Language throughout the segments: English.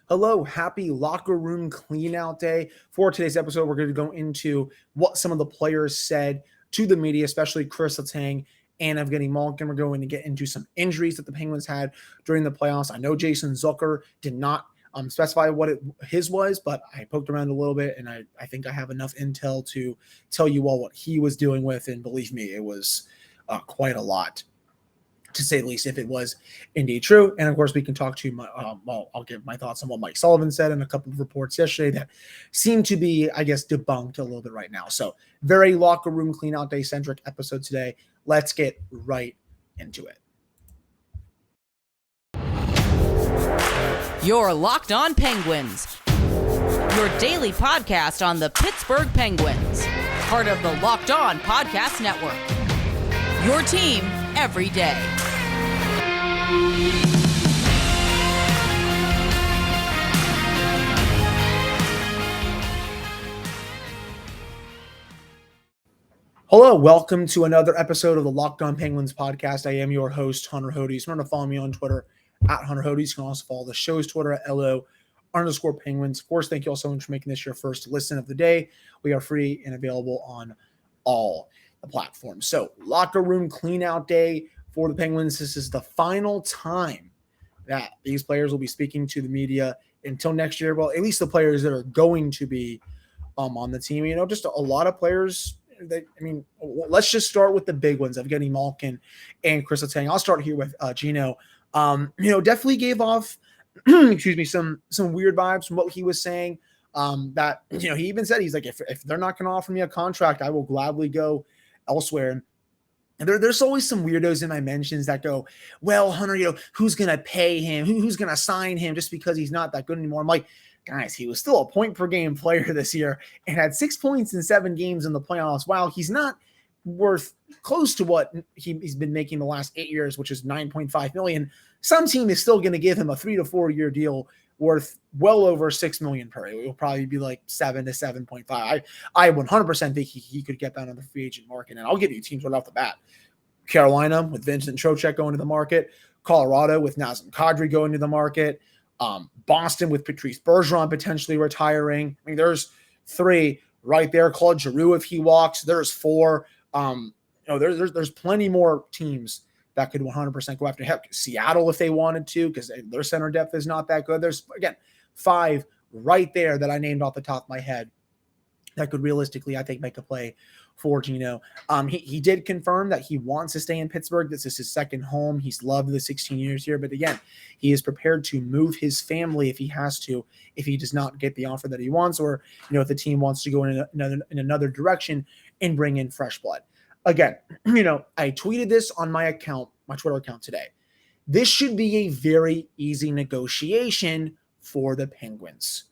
Hello, happy locker room cleanout day. For today's episode, we're going to go into what some of the players said to the media, especially Chris Letang and Evgeny Malkin. We're going to get into some injuries that the Penguins had during the playoffs. I know Jason Zucker did not specify what his was, but I poked around a little bit, and I think I have enough intel to tell you all what he was dealing with, and believe me, it was quite a lot, to say the least, if it was indeed true. And of course, we can talk to I'll give my thoughts on what Mike Sullivan said and a couple of reports yesterday that seem to be, I guess, debunked a little bit right now. So very locker room cleanout day centric episode today. Let's get right into it. You're Locked On Penguins, your daily podcast on the Pittsburgh Penguins, part of the Locked On Podcast Network, your team every day. Hello, welcome to another episode of the Locked On Penguins podcast. I am your host, Hunter Hodes. Remember to follow me on Twitter at Hunter Hodes. You can also follow the show's Twitter at LO_Penguins. Of course, thank you all so much for making this your first listen of the day. We are free and available on all the platforms. So, locker room cleanout day for the Penguins. This is the final time that these players will be speaking to the media until next year. Well, at least the players that are going to be on the team. You know, just a lot of players. Let's just start with the big ones. Evgeny Malkin and Chris Letang. I'll start here with Gino. Definitely gave off, some weird vibes from what he was saying. That he even said, he's like, if they're not going to offer me a contract, I will gladly go elsewhere. And there's always some weirdos in my mentions that go, well, Hunter, who's going to pay him? Who's going to sign him just because he's not that good anymore? I'm like, guys, he was still a point per game player this year and had 6 points in 7 games in the playoffs. While he's not worth close to what he's been making the last 8 years, which is $9.5 million, some team is still going to give him a 3 to 4 year deal worth well over $6 million per year. It will probably be like 7 to 7.5. I 100% think he could get that on the free agent market. And I'll give you teams right off the bat. Carolina with Vincent Trocheck going to the market. Colorado with Nazem Kadri going to the market. Boston with Patrice Bergeron potentially retiring. I mean, there's 3 right there. Claude Giroux, if he walks, there's 4. There's plenty more teams that could 100% go after him. Seattle, if they wanted to, because their center depth is not that good. There's, again, 5 right there that I named off the top of my head that could realistically, I think, make a play for Gino. He did confirm that he wants to stay in Pittsburgh. This is his second home. He's loved the 16 years here. But again, he is prepared to move his family if he has to, if he does not get the offer that he wants, or if the team wants to go in another direction and bring in fresh blood. Again, I tweeted this on my Twitter account today. This should be a very easy negotiation for the Penguins.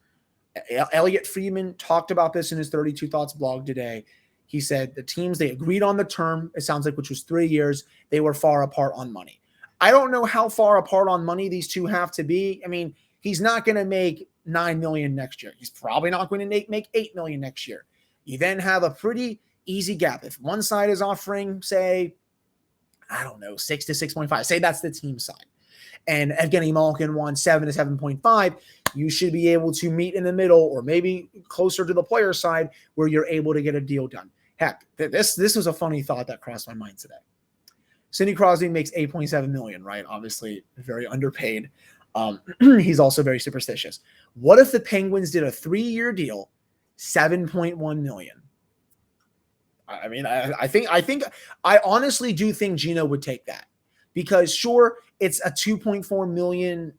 Elliot Friedman talked about this in his 32 Thoughts blog today. He said the teams, they agreed on the term, it sounds like, which was 3 years. They were far apart on money. I don't know how far apart on money these two have to be. I mean, he's not going to make $9 million next year. He's probably not going to make $8 million next year. You then have a pretty easy gap. If one side is offering, say, I don't know, 6 to 6.5, say that's the team side, and Evgeny Malkin won 7 to 7.5, you should be able to meet in the middle, or maybe closer to the player side, where you're able to get a deal done. Heck, this was a funny thought that crossed my mind today. Sidney Crosby makes $8.7 million, right? Obviously very underpaid. He's also very superstitious. What if the Penguins did a 3-year deal, $7.1 million? I mean, I honestly do think Gino would take that, because sure, it's a $2.4 million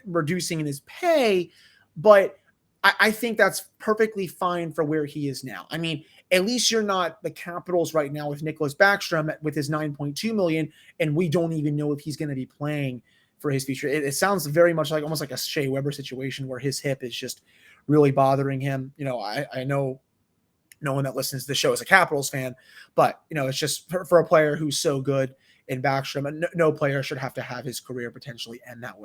reducing in his pay, but I think that's perfectly fine for where he is now. I mean, at least you're not the Capitals right now with Nicholas Backstrom with his $9.2 million, and we don't even know if he's going to be playing for his future. It sounds very much like almost like a Shea Weber situation where his hip is just really bothering him. I know no one that listens to the show is a Capitals fan, but it's just for a player who's so good in Backstrom, no player should have to have his career potentially end that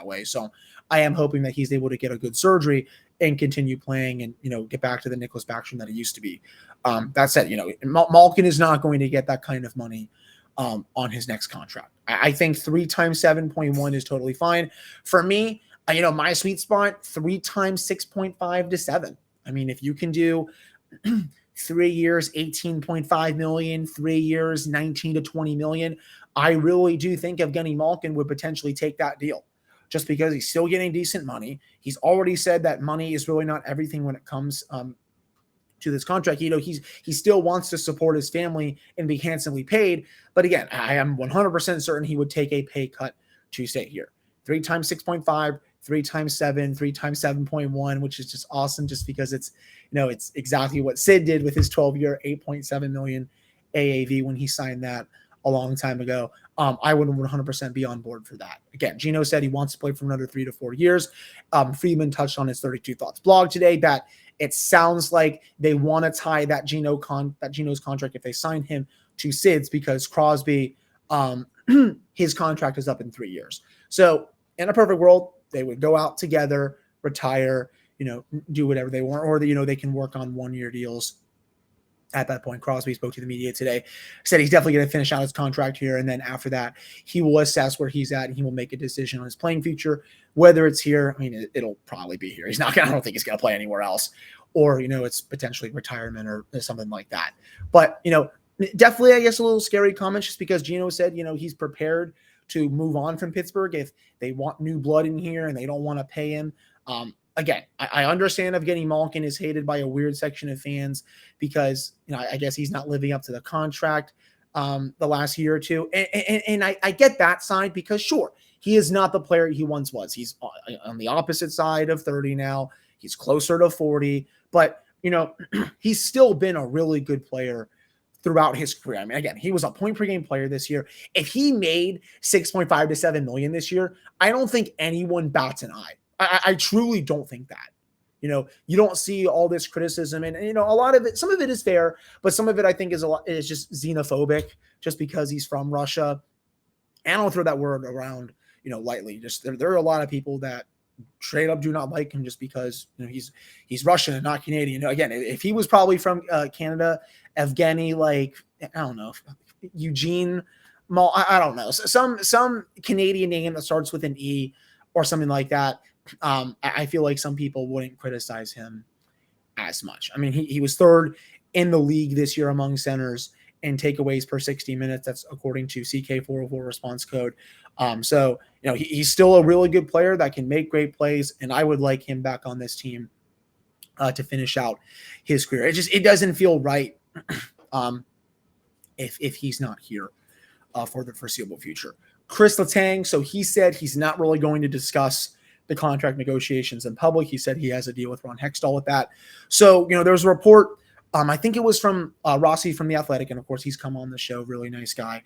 way. So I am hoping that he's able to get a good surgery and continue playing and, get back to the Nicholas Backstrom that he used to be. That said, Malkin is not going to get that kind of money on his next contract. I think 3 times 7.1 is totally fine. For me, My sweet spot, 3 times 6.5 to 7. I mean, if you can do 3 years, 18.5 million, 3 years, 19 to 20 million, I really do think Evgeny Malkin would potentially take that deal just because he's still getting decent money. He's already said that money is really not everything when it comes to this contract. He still wants to support his family and be handsomely paid. But again, I am 100% certain he would take a pay cut to stay here. 3 times 6.5, 3 times 7, 3 times 7.1, which is just awesome just because it's exactly what Sid did with his 12-year, 8.7 million AAV when he signed that a long time ago. I would 100% be on board for that. Again, Gino said he wants to play for another 3 to 4 years. Friedman touched on his 32 Thoughts blog today that it sounds like they want to tie that Gino's contract if they sign him to Sid's because Crosby, his contract is up in 3 years. So in a perfect world, they would go out together, retire, do whatever they want, or they can work on 1-year deals. At that point, Crosby spoke to the media today, said he's definitely going to finish out his contract here. And then after that, he will assess where he's at and he will make a decision on his playing future, whether it's here. I mean, it'll probably be here. I don't think he's going to play anywhere else, or, it's potentially retirement or something like that. But, definitely, I guess, a little scary comment just because Gino said, he's prepared to move on from Pittsburgh if they want new blood in here and they don't want to pay him. Again, I understand Evgeny Malkin is hated by a weird section of fans because, I guess he's not living up to the contract the last year or two. And I get that side because, sure, he is not the player he once was. He's on the opposite side of 30 now. He's closer to 40. But, he's still been a really good player throughout his career. I mean, again, he was a point per game player this year. If he made 6.5 to 7 million this year, I don't think anyone bats an eye. I truly don't think that. You don't see all this criticism and a lot of it, some of it is fair, but some of it I think is just xenophobic just because he's from Russia. And I don't throw that word around, lightly. Just there are a lot of people that straight up do not like him just because, he's Russian and not Canadian. Again, if he was probably from Canada, Evgeny, I don't know, Eugene Mal, I don't know, some Canadian name that starts with an E or something like that. I feel like some people wouldn't criticize him as much. I mean, he was third in the league this year among centers in takeaways per 60 minutes. That's according to CK404 response code. So, he's still a really good player that can make great plays, and I would like him back on this team to finish out his career. It doesn't feel right if he's not here for the foreseeable future. Chris Letang, so he said he's not really going to discuss the contract negotiations in public. He said he has a deal with Ron Hextall with that. So, there's a report, I think it was from Rossi from The Athletic, and of course he's come on the show, really nice guy.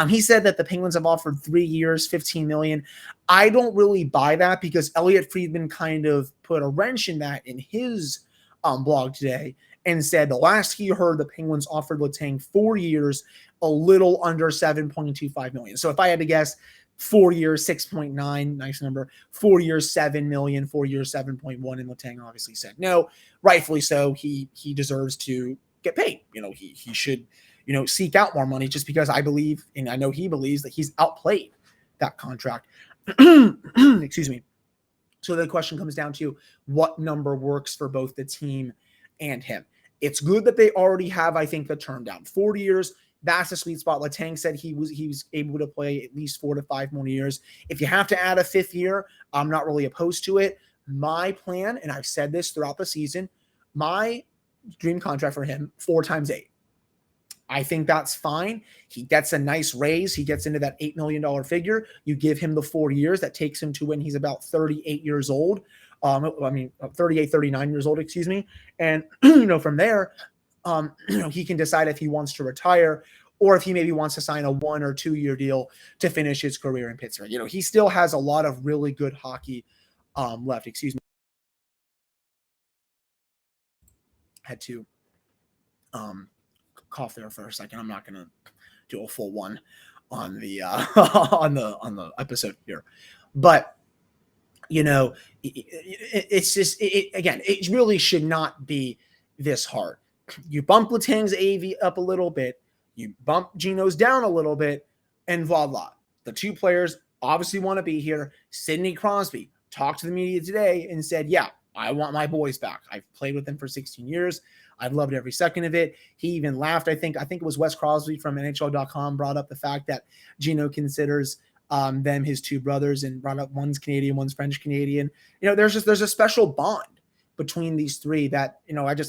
He said that the Penguins have offered 3 years, $15 million. I don't really buy that because Elliot Friedman kind of put a wrench in that in his blog today and said the last he heard, the Penguins offered Letang 4 years, a little under $7.25 million. So if I had to guess, 4 years, 6.9, nice number. 4 years, 7 million. 4 years, 7.1. And Letang obviously said no, rightfully so. He deserves to get paid. He should, seek out more money just because I believe, and I know he believes that he's outplayed that contract. Excuse me. So the question comes down to what number works for both the team and him. It's good that they already have, I think, the turn down. 4 years. That's a sweet spot. Letang said he was able to play at least 4 to 5 more years. If you have to add a 5th year, I'm not really opposed to it. My plan, and I've said this throughout the season, my dream contract for him, 4 times 8. I think that's fine. He gets a nice raise. He gets into that $8 million figure. You give him the 4 years. That takes him to when he's about 38 years old. 38, 39 years old, excuse me. And, from there, he can decide if he wants to retire or if he maybe wants to sign a 1 or 2 year deal to finish his career in Pittsburgh. He still has a lot of really good hockey left. Excuse me. Had to cough there for a second. I'm not going to do a full one on the on the episode here, but it's just again, it really should not be this hard. You bump Letang's AV up a little bit, you bump Gino's down a little bit, and voila. The two players obviously want to be here. Sidney Crosby talked to the media today and said, yeah, I want my boys back. I've played with them for 16 years. I've loved every second of it. He even laughed. I think it was Wes Crosby from NHL.com brought up the fact that Gino considers them his two brothers and brought up one's Canadian, one's French Canadian. There's a special bond between these three that,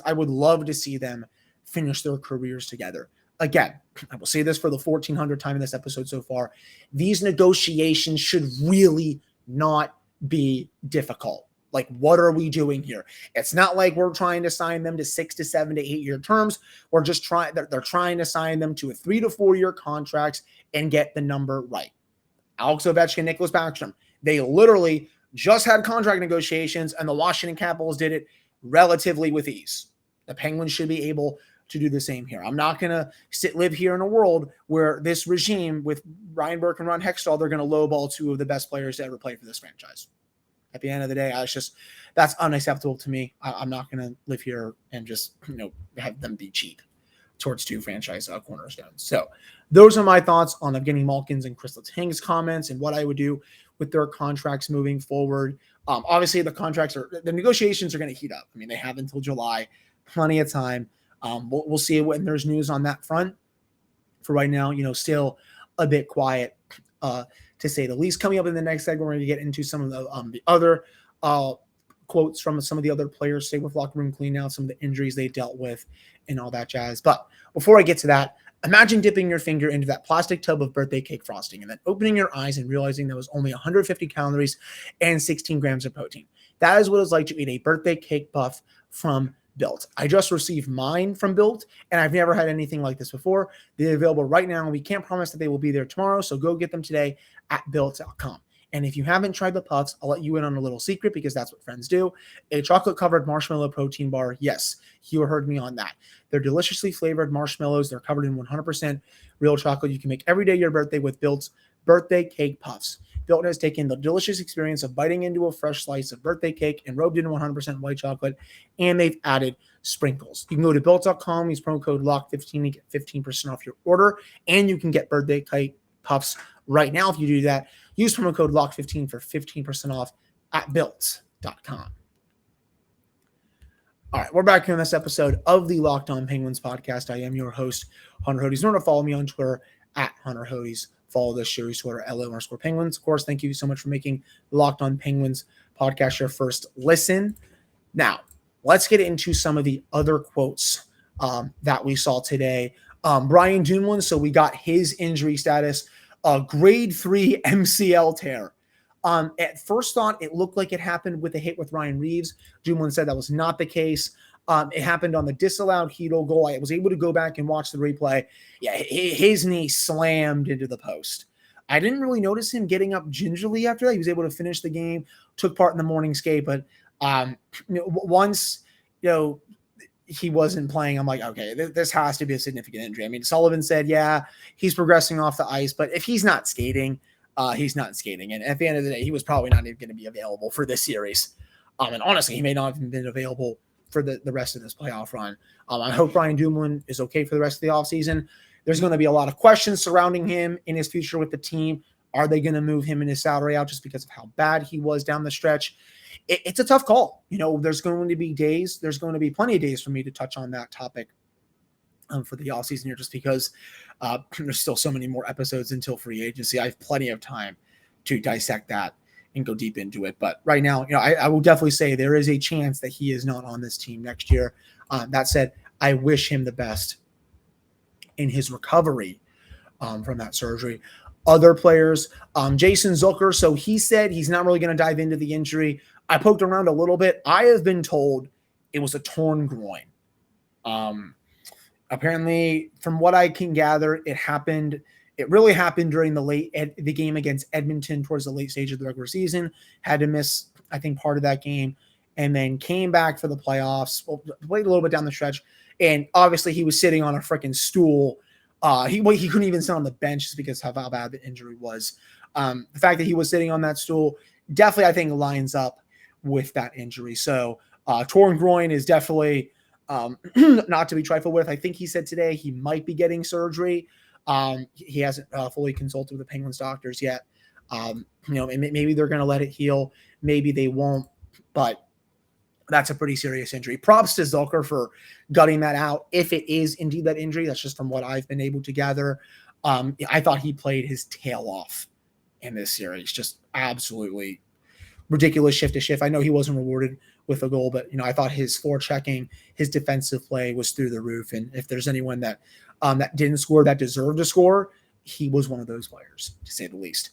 I would love to see them finish their careers together. Again, I will say this for the 1400th time in this episode so far. These negotiations should really not be difficult. Like, what are we doing here? It's not like we're trying to sign them to 6 to 7 to 8 year terms. We're just they're trying to sign them to a 3 to 4 year contracts and get the number right. Alex Ovechkin, Nicholas Backstrom, they literally just had contract negotiations, and the Washington Capitals did it relatively with ease. The Penguins should be able to do the same here. I'm not going to live here in a world where this regime with Ryan Burke and Ron Hextall, they're going to lowball two of the best players to ever play for this franchise. At the end of the day, that's unacceptable to me. I'm not going to live here and just, have them be cheap towards two franchise cornerstones. So those are my thoughts on Evgeny Malkin's and Chris Letang's comments and what I would do with their contracts moving forward. Obviously, the negotiations are going to heat up. I mean, they have until July, plenty of time. We'll see when there's news on that front. For right now, still a bit quiet, to say the least. Coming up in the next segment, we're going to get into some of the other quotes from some of the other players, say with locker room cleanout, some of the injuries they dealt with, and all that jazz. But before I get to that, imagine dipping your finger into that plastic tub of birthday cake frosting and then opening your eyes and realizing there was only 150 calories and 16 grams of protein. That is what it's like to eat a birthday cake puff from Built. I just received mine from Built, and I've never had anything like this before. They're available right now, and we can't promise that they will be there tomorrow, so go get them today at Built.com. And if you haven't tried the puffs, I'll let you in on a little secret because that's what friends do. A chocolate-covered marshmallow protein bar. Yes, you heard me on that. They're deliciously flavored marshmallows. They're covered in 100% real chocolate. You can make every day your birthday with Built's birthday cake puffs. Built has taken the delicious experience of biting into a fresh slice of birthday cake and robed in 100% white chocolate, and they've added sprinkles. You can go to Built.com, use promo code LOCK15 to get 15% off your order, and you can get birthday cake puffs right now. If you do that, use promo code LOCK15 for 15% off at Built.com. All right, we're back here on this episode of the Locked On Penguins podcast. I am your host, Hunter Hodes. Remember to follow me on Twitter at Hunter Hodes. Follow this show's Twitter, LO_Penguins. Of course, thank you so much for making the Locked On Penguins podcast your first listen. Now, let's get into some of the other quotes that we saw today. Brian Doomland, so we got his injury status, grade 3 MCL tear. At first thought, it looked like it happened with a hit with Ryan Reeves. Doomland said that was not the case. It happened on the disallowed Heedle goal. I was able to go back and watch the replay. Yeah, his knee slammed into the post. I didn't really notice him getting up gingerly after that. He was able to finish the game, took part in the morning skate, but once he wasn't playing, I'm like, okay, this has to be a significant injury. I mean, Sullivan said, yeah, he's progressing off the ice, but if he's not skating, he's not skating. And at the end of the day, he was probably not even going to be available for this series. And honestly, he may not have been available for the rest of this playoff run. I hope Brian Doomland is okay for the rest of the offseason. There's going to be a lot of questions surrounding him in his future with the team. Are they going to move him and his salary out just because of how bad he was down the stretch? It's a tough call. There's going to be days. There's going to be plenty of days for me to touch on that topic for the offseason here, just because there's still so many more episodes until free agency. I have plenty of time to dissect that and go deep into it. But right now, I will definitely say there is a chance that he is not on this team next year. That said, I wish him the best in his recovery from that surgery. Other players, Jason Zucker. So he said he's not really going to dive into the injury. I poked around a little bit. I have been told it was a torn groin. Apparently, from what I can gather, it really happened during the game against Edmonton towards the late stage of the regular season. Had to miss, I think, part of that game, and then came back for the playoffs. Played a little bit down the stretch, and obviously he was sitting on a freaking stool. He couldn't even sit on the bench just because of how bad the injury was. The fact that he was sitting on that stool definitely, I think, lines up with that injury. So torn groin is definitely not to be trifled with. I think he said today he might be getting surgery. He hasn't fully consulted with the Penguins doctors yet. Maybe they're going to let it heal. maybe they won't, but that's a pretty serious injury. Props to Zucker for gutting that out. If it is indeed that injury, that's just from what I've been able to gather. I thought he played his tail off in this series. Just absolutely ridiculous shift to shift. I know he wasn't rewarded with a goal, but I thought his forechecking, his defensive play was through the roof. And if there's anyone that didn't score that deserved to score, he was one of those players, to say the least.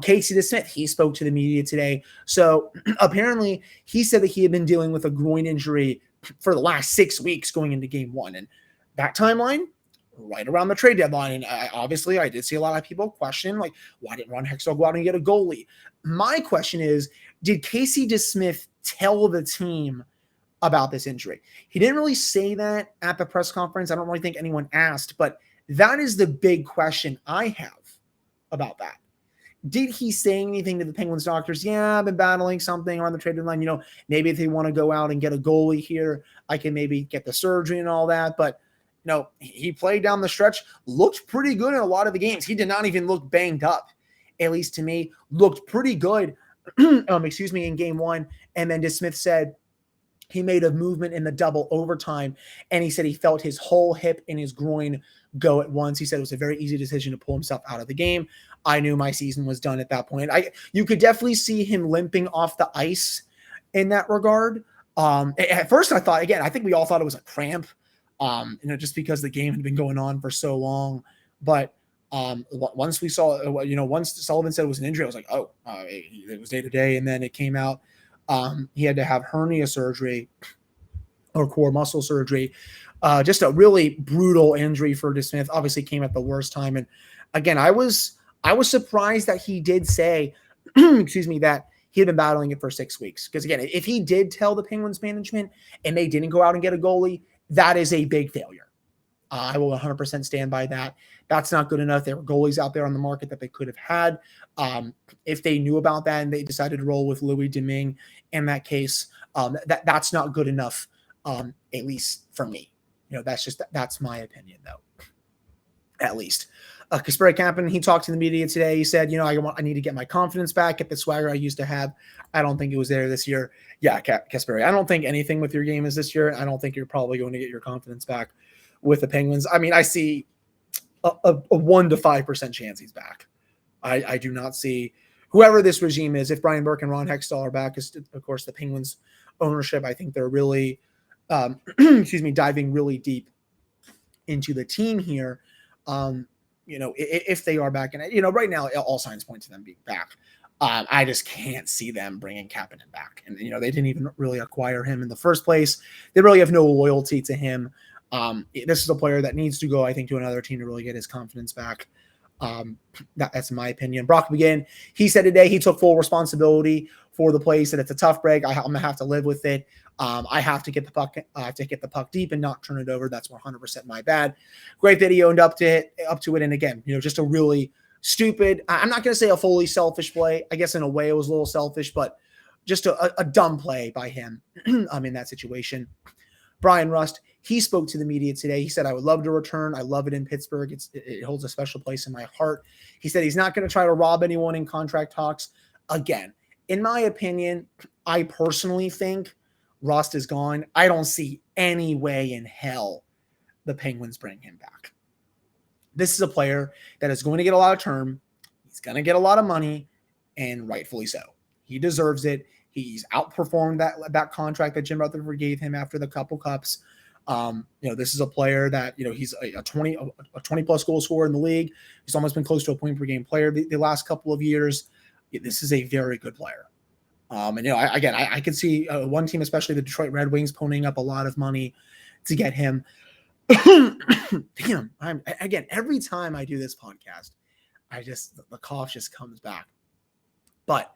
Casey DeSmith, he spoke to the media today. So apparently he said that he had been dealing with a groin injury for the last 6 weeks going into game one. And that timeline, right around the trade deadline. And I did see a lot of people question, like, why didn't Ron Hextall go out and get a goalie? My question is, did Casey DeSmith tell the team about this injury? He didn't really say that at the press conference. I don't really think anyone asked, but that is the big question I have about that. Did he say anything to the Penguins doctors? Yeah, I've been battling something on the trade deadline. Maybe if they want to go out and get a goalie here, I can maybe get the surgery and all that. But no, he played down the stretch, looked pretty good in a lot of the games. He did not even look banged up, at least to me. Looked pretty good, in game one. And then DeSmith said he made a movement in the double overtime, and he said he felt his whole hip and his groin go at once. He said it was a very easy decision to pull himself out of the game. I knew my season was done at that point. You could definitely see him limping off the ice in that regard. At first I thought, again, I think we all thought it was a cramp, just because the game had been going on for so long. But once we saw, once Sullivan said it was an injury, I was like, it was day to day. And then it came out, he had to have hernia surgery or core muscle surgery. Just a really brutal injury for DeSmith. Obviously came at the worst time. And again, I was surprised that he did say, that he had been battling it for 6 weeks. Because again, if he did tell the Penguins management and they didn't go out and get a goalie, that is a big failure. I will 100% stand by that. That's not good enough. There were goalies out there on the market that they could have had. If they knew about that and they decided to roll with Louis Domingue in that case, that's not good enough, at least for me. That's my opinion, though, at least. Kasperi Kapanen, he talked to the media today. He said, I need to get my confidence back, get the swagger I used to have. I don't think it was there this year. Yeah, Kasperi, I don't think anything with your game is this year. I don't think you're probably going to get your confidence back with the Penguins. I mean, I see a 1 to 5% chance he's back. I do not see whoever this regime is. If Brian Burke and Ron Hextall are back, of course, the Penguins ownership, I think they're really, diving really deep into the team here. If they are back, and right now all signs point to them being back. I just can't see them bringing Kapanen back. And, they didn't even really acquire him in the first place. They really have no loyalty to him. This is a player that needs to go, I think, to another team to really get his confidence back. That's my opinion. Brock McGinn, he said today he took full responsibility for the play. He said it's a tough break. I'm gonna have to live with it. I have to get the puck deep and not turn it over. That's 100% my bad. Great video and up to it. And again, just a really stupid. I'm not gonna say a fully selfish play. I guess in a way it was a little selfish, but just a dumb play by him. In that situation. Brian Rust, he spoke to the media today. He said, I would love to return. I love it in Pittsburgh. It holds a special place in my heart. He said he's not going to try to rob anyone in contract talks. Again, in my opinion, I personally think Rust is gone. I don't see any way in hell the Penguins bring him back. This is a player that is going to get a lot of term. He's going to get a lot of money, and rightfully so. He deserves it. He's outperformed that contract that Jim Rutherford gave him after the couple cups. This is a player that, he's a 20 plus goal scorer in the league. He's almost been close to a point per game player the last couple of years. This is a very good player. I could see one team, especially the Detroit Red Wings, ponying up a lot of money to get him. Damn, every time I do this podcast, the cough just comes back. But,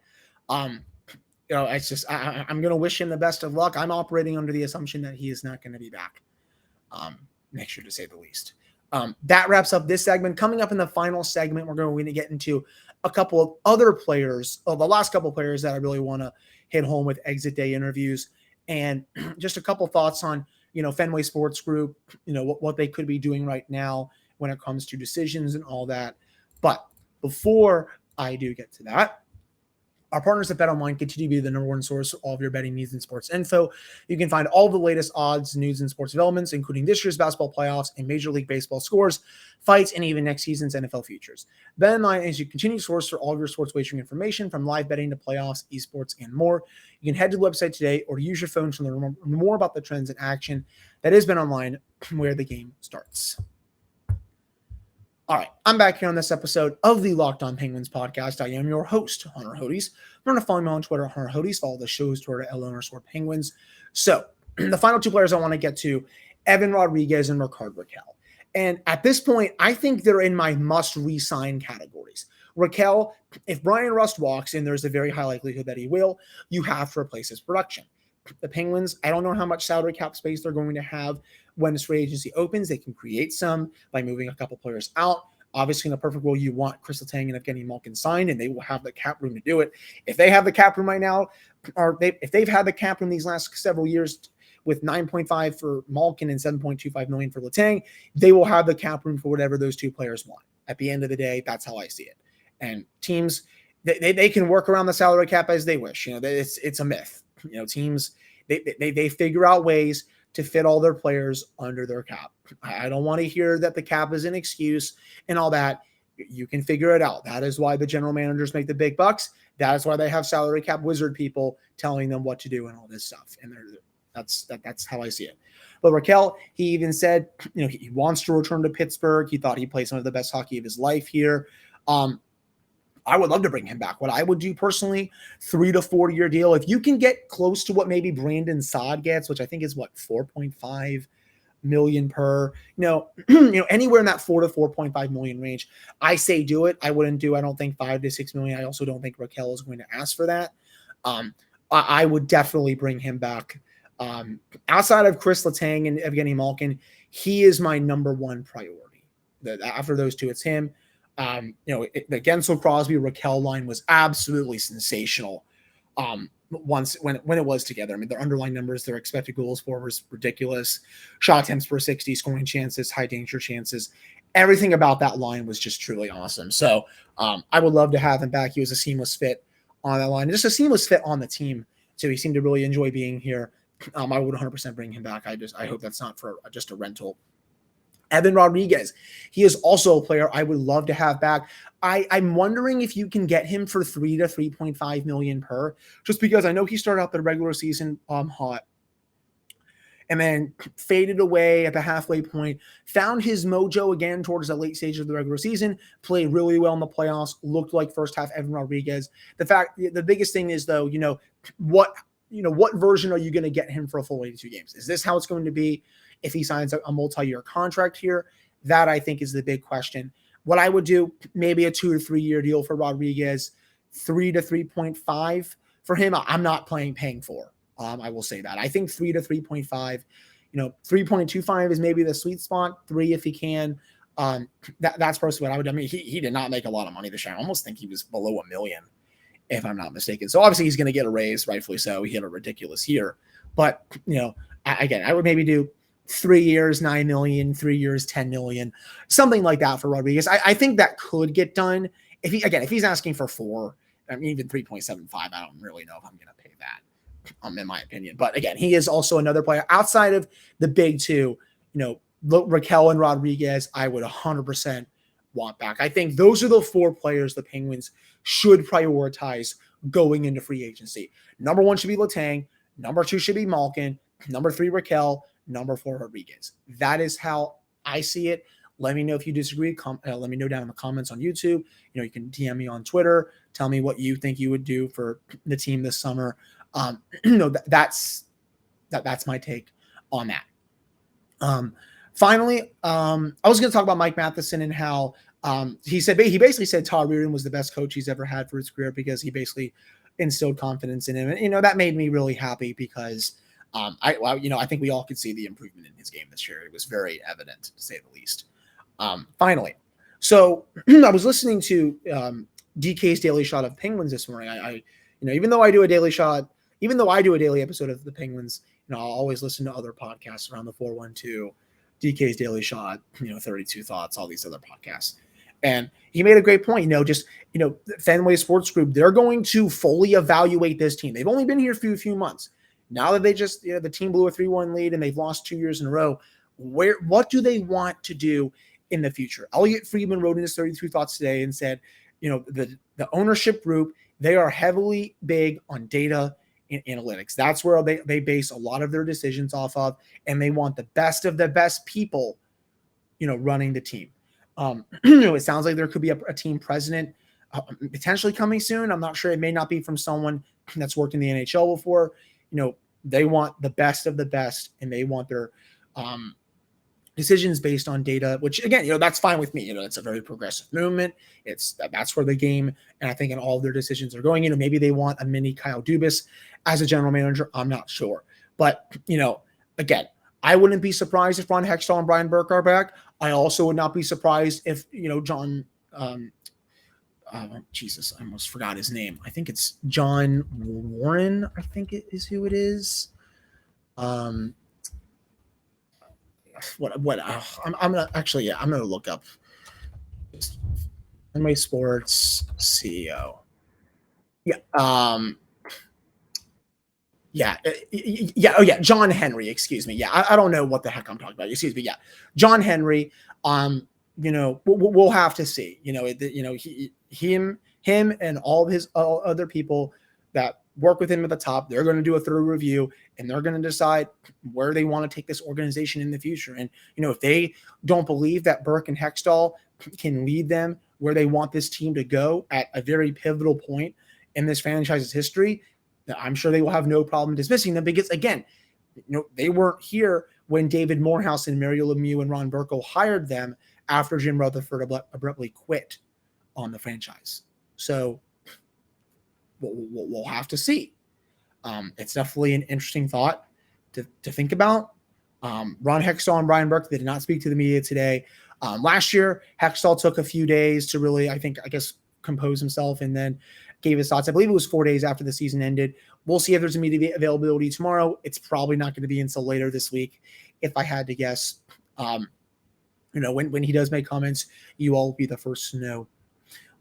it's just I'm going to wish him the best of luck. I'm operating under the assumption that he is not going to be back next year, to say the least. That wraps up this segment. Coming up in the final segment, we're going to get into a couple of other players, the last couple of players that I really want to hit home with exit day interviews, and just a couple thoughts on, Fenway Sports Group, what they could be doing right now when it comes to decisions and all that. But before I do get to that, Our partners at BetOnline continue to be the number one source for all of your betting needs and sports info. You can find all the latest odds, news, and sports developments, including this year's basketball playoffs and Major League Baseball scores, fights, and even next season's NFL futures. BetOnline is your continued source for all of your sports wagering information, from live betting to playoffs, esports, and more. You can head to the website today or use your phone to learn more about the trends in action. That is BetOnline, where the game starts. All right, I'm back here on this episode of the Locked On Penguins podcast. I am your host, Hunter Hodes. Remember to follow me on Twitter, Hunter Hodes. Follow the show's Twitter, @LO_Penguins. So, the final two players I want to get to, Evan Rodriguez and Rickard Rakell. And at this point, I think they're in my must re-sign categories. Rakell, if Brian Rust walks, and there's a very high likelihood that he will, you have to replace his production. The Penguins, I don't know how much salary cap space they're going to have when this free agency opens. They can create some by moving a couple players out. Obviously, in a perfect world, you want Chris Letang and Evgeny Malkin signed, and they will have the cap room to do it. If they have the cap room right now, or if they've had the cap room these last several years with 9.5 for Malkin and 7.25 million for Letang, they will have the cap room for whatever those two players want. At the end of the day, that's how I see it. And teams, they can work around the salary cap as they wish. It's a myth. Teams, they figure out ways to fit all their players under their cap. I don't want to hear that the cap is an excuse and all that. You can figure it out. That is why the general managers make the big bucks. That is why they have salary cap wizard people telling them what to do and all this stuff. And that's how I see it. But Rakell, he even said, he wants to return to Pittsburgh. He thought he played some of the best hockey of his life here. I would love to bring him back. What I would do personally, 3 to 4 year deal. If you can get close to what maybe Brandon Saad gets, which I think is 4.5 million per, anywhere in that 4 to 4.5 million range, I say do it. I wouldn't do, I don't think 5 to 6 million. I also don't think Rakell is going to ask for that. I would definitely bring him back. Outside of Chris Letang and Evgeny Malkin, he is my number one priority. After those two, it's him. The Gensel Crosby Rakell line was absolutely sensational. When it was together, I mean, their underlying numbers, their expected goals for was ridiculous. Shot attempts per 60, scoring chances, high danger chances. Everything about that line was just truly awesome. So I would love to have him back. He was a seamless fit on that line, and just a seamless fit on the team. So he seemed to really enjoy being here. I would 100% bring him back. I hope that's not for just a rental. Evan Rodriguez, he is also a player I would love to have back. I'm wondering if you can get him for 3 to 3.5 million per, just because I know he started out the regular season hot and then faded away at the halfway point, found his mojo again towards the late stage of the regular season, played really well in the playoffs, looked like first half Evan Rodriguez. The biggest thing is though, what version are you going to get him for a full 82 games? Is this how it's going to be if he signs a multi-year contract here? That I think is the big question. What I would do, maybe a 2 or 3 year deal for Rodriguez, 3 to 3.5 for him. I'm not paying for. I will say that. I think 3 to 3.5, 3.25 is maybe the sweet spot. 3 if he can. That's personally what I would do. I mean, he did not make a lot of money this year. I almost think he was below $1 million, if I'm not mistaken. So obviously he's going to get a raise, rightfully so. He had a ridiculous year. But, again, I would maybe do 3 years, 9 million, 3 years, 10 million, something like that for Rodriguez. I think that could get done. If he's asking for 4, I mean, even 3.75, I don't really know if I'm going to pay that, in my opinion. But again, he is also another player outside of the big two, Rakell and Rodriguez, I would 100% want back. I think those are the 4 players the Penguins should prioritize going into free agency. Number 1 should be Letang. Number 2 should be Malkin. Number 3, Rakell. Number 4, Rodriguez. That is how I see it. Let me know if you disagree. Let me know down in the comments on YouTube. You can DM me on Twitter. Tell me what you think you would do for the team this summer. That's my take on that. Finally, I was going to talk about Mike Matheson and how he basically said Todd Reardon was the best coach he's ever had for his career because he basically instilled confidence in him. And, that made me really happy because I think we all could see the improvement in his game this year. It was very evident, to say the least. Finally, so I was listening to DK's Daily Shot of Penguins this morning. Even though I do a daily episode of the Penguins, I'll always listen to other podcasts around the 412, DK's Daily Shot, 32 Thoughts, all these other podcasts. And he made a great point, Fenway Sports Group, they're going to fully evaluate this team. They've only been here for a few months. Now that they just, the team blew a 3-1 lead and they've lost 2 years in a row, what do they want to do in the future? Elliot Friedman wrote in his 33 Thoughts today and said, the ownership group, they are heavily big on data and analytics. That's where they base a lot of their decisions off of, and they want the best of the best people, running the team. It sounds like there could be a team president potentially coming soon. I'm not sure. It may not be from someone that's worked in the NHL before. They want the best of the best, and they want their decisions based on data, which again, that's fine with me. It's a very progressive movement. That's where the game, and I think in all of their decisions are going. Maybe they want a mini Kyle Dubas as a general manager. I'm not sure, but again, I wouldn't be surprised if Ron Hextall and Brian Burke are back. I also would not be surprised if John. Jesus, I almost forgot his name. I think it's John Warren. I think it is who it is. I'm gonna look up Fenway Sports CEO. John Henry. Excuse me. I don't know what the heck I'm talking about. Excuse me. John Henry. We'll have to see. Him and all of his other people that work with him at the top, they're going to do a thorough review, and they're going to decide where they want to take this organization in the future. And, if they don't believe that Burke and Hextall can lead them where they want this team to go at a very pivotal point in this franchise's history, I'm sure they will have no problem dismissing them because, again, they weren't here when David Morehouse and Mario Lemieux and Ron Burkle hired them after Jim Rutherford abruptly quit on the franchise. So we'll have to see. It's definitely an interesting thought to think about. Ron Hextall and Brian Burke, they did not speak to the media today. Last year, Hextall took a few days to really, compose himself and then gave his thoughts. I believe it was 4 days after the season ended. We'll see if there's immediate availability tomorrow. It's probably not going to be until later this week, if I had to guess. When he does make comments, you all will be the first to know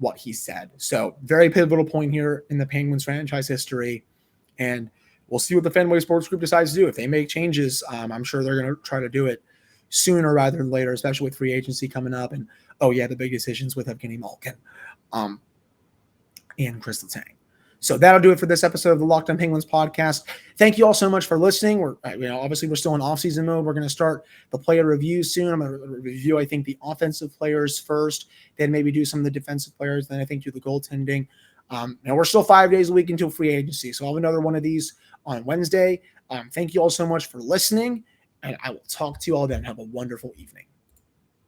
what he said. So very pivotal point here in the Penguins franchise history. And we'll see what the Fenway Sports Group decides to do. If they make changes, I'm sure they're going to try to do it sooner rather than later, especially with free agency coming up. And, the big decisions with Letang Malkin and Chris Letang. So that'll do it for this episode of the Locked On Penguins podcast. Thank you all so much for listening. Obviously we're still in off-season mode. We're going to start the player review soon. I'm going to review, the offensive players first, then maybe do some of the defensive players, then do the goaltending. We're still 5 days a week until free agency. So I'll have another one of these on Wednesday. Thank you all so much for listening, and I will talk to you all then. Have a wonderful evening.